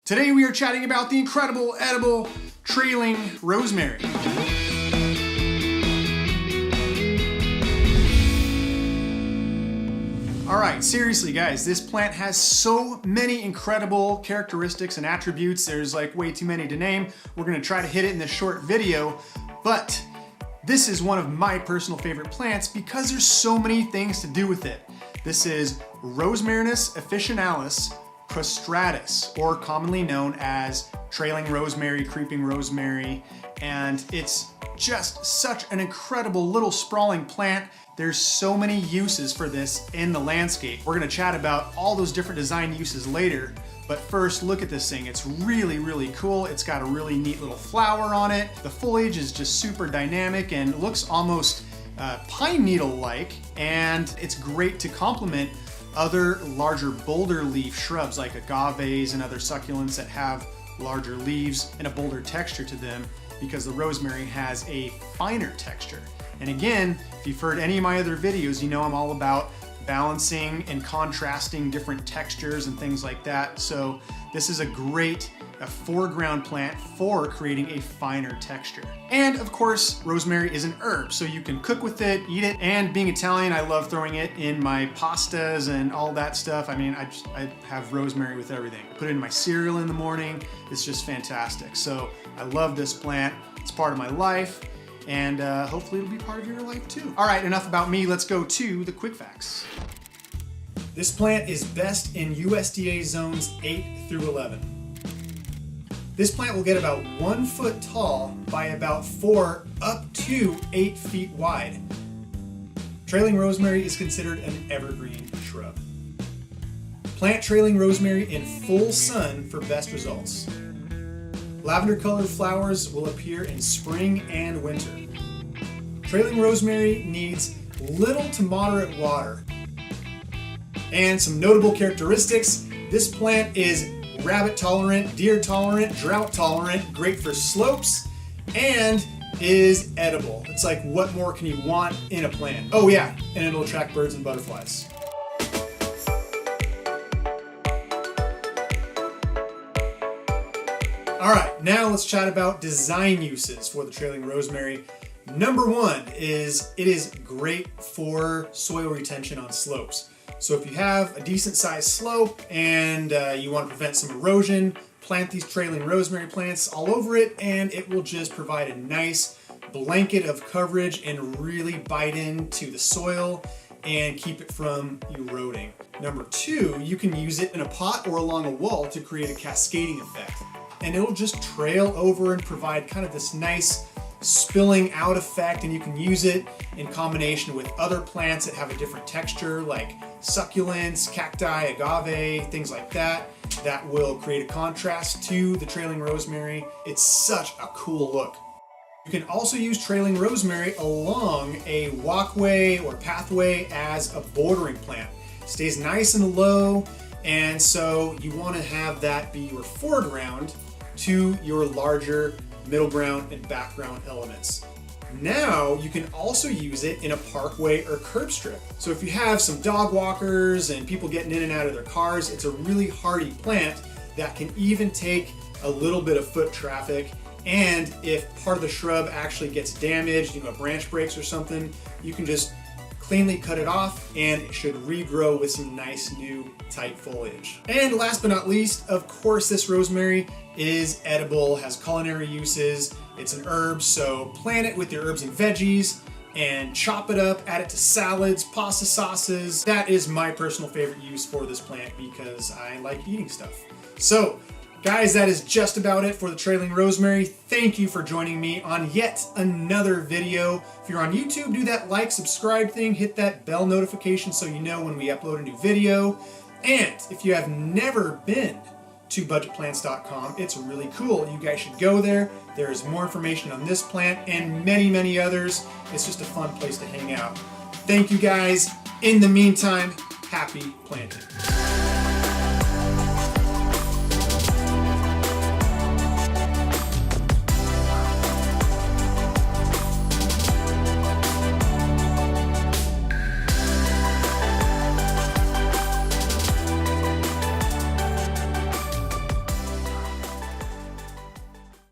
Today we are chatting about the incredible edible trailing rosemary. Alright, seriously guys, this plant has so many incredible characteristics and attributes. There's like way too many to name. We're going to try to hit it in this short video, but this is one of my personal favorite plants because there's so many things to do with it. This is Rosmarinus officinalis Prostratus, or commonly known as trailing rosemary, creeping rosemary, and it's just such an incredible little sprawling plant. There's so many uses for this in the landscape. We're gonna chat about all those different design uses later, but first look at this thing. It's really, really cool. It's got a really neat little flower on it. The foliage is just super dynamic and looks almost pine needle-like, and it's great to complement other larger boulder leaf shrubs like agaves and other succulents that have larger leaves and a bolder texture to them, because the rosemary has a finer texture. And again, if you've heard any of my other videos, you know I'm all about balancing and contrasting different textures and things like that. So this is a great foreground plant for creating a finer texture. And of course, rosemary is an herb, so you can cook with it, eat it, and being Italian, I love throwing it in my pastas and all that stuff. I mean, I have rosemary with everything. I put it in my cereal in the morning. It's just fantastic. So I love this plant. It's part of my life, and hopefully it'll be part of your life too. All right, enough about me. Let's go to the quick facts. This plant is best in USDA zones 8 through 11. This plant will get about 1 foot tall by about 4 up to 8 feet wide. Trailing rosemary is considered an evergreen shrub. Plant trailing rosemary in full sun for best results. Lavender colored flowers will appear in spring and winter. Trailing rosemary needs little to moderate water. And some notable characteristics: this plant is rabbit tolerant, deer tolerant, drought tolerant, great for slopes, and is edible. It's like, what more can you want in a plant? Oh yeah, and it'll attract birds and butterflies. All right, now let's chat about design uses for the trailing rosemary. Number one is it is great for soil retention on slopes. So if you have a decent sized slope and you want to prevent some erosion, plant these trailing rosemary plants all over it, and it will just provide a nice blanket of coverage and really bite into the soil and keep it from eroding. Number two, you can use it in a pot or along a wall to create a cascading effect. And it'll just trail over and provide kind of this nice spilling out effect, and you can use it in combination with other plants that have a different texture like succulents, cacti, agave, things like that, that will create a contrast to the trailing rosemary. It's such a cool look. You can also use trailing rosemary along a walkway or pathway as a bordering plant. It stays nice and low, and so you want to have that be your foreground to your larger middle ground and background elements. Now you can also use it in a parkway or curb strip. So if you have some dog walkers and people getting in and out of their cars, it's a really hardy plant that can even take a little bit of foot traffic. And if part of the shrub actually gets damaged, a branch breaks or something, you can just cleanly cut it off and it should regrow with some nice new tight foliage. And last but not least, of course, this rosemary is edible, has culinary uses. It's an herb, so plant it with your herbs and veggies and chop it up, add it to salads, pasta sauces. That is my personal favorite use for this plant because I like eating stuff. So guys, that is just about it for the trailing rosemary. Thank you for joining me on yet another video. If you're on YouTube, do that like, subscribe thing, hit that bell notification so you know when we upload a new video. And if you have never been to budgetplants.com, it's really cool. You guys should go there. There's more information on this plant and many, many others. It's just a fun place to hang out. Thank you guys. In the meantime, happy planting.